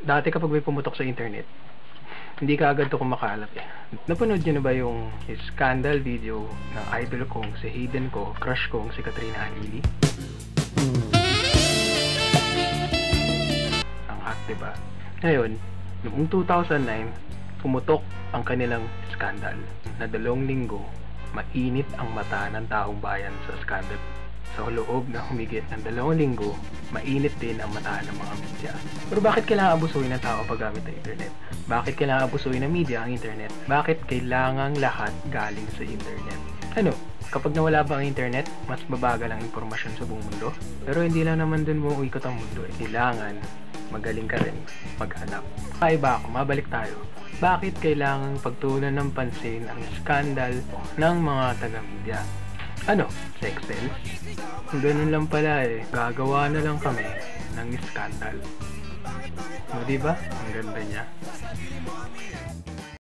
Dati kapag may pumutok sa internet, hindi ka agad to kumakalat eh. Napanood nyo na ba yung scandal video ng idol kong si Hayden ko, crush kong si Katrina Halili? Ang hot, diba? Ngayon, noong 2009, pumutok ang kanilang scandal na 2 linggo, mainit ang mata ng taong bayan sa scandal. Sa loob na humigit ng 2 linggo, mainit din ang mata ng mga media. Pero bakit kailangan abusuin ng tao paggamit ng internet? Bakit kailangan abusuin ng media ang internet? Bakit kailangan lahat galing sa internet? Ano? Kapag nawala ba ang internet, mas babagal ang impormasyon sa buong mundo? Pero hindi lang naman dun mo uikot ang mundo eh. Kailangan magaling ka rin maghanap. Kaiba ako, mabalik tayo. Bakit kailangan pagtuunan ng pansin ang skandal ng mga taga-media? Ano? Sex sells? Ganun lang pala eh. Gagawa na lang kami ng skandal. O diba? Ang ganda niya.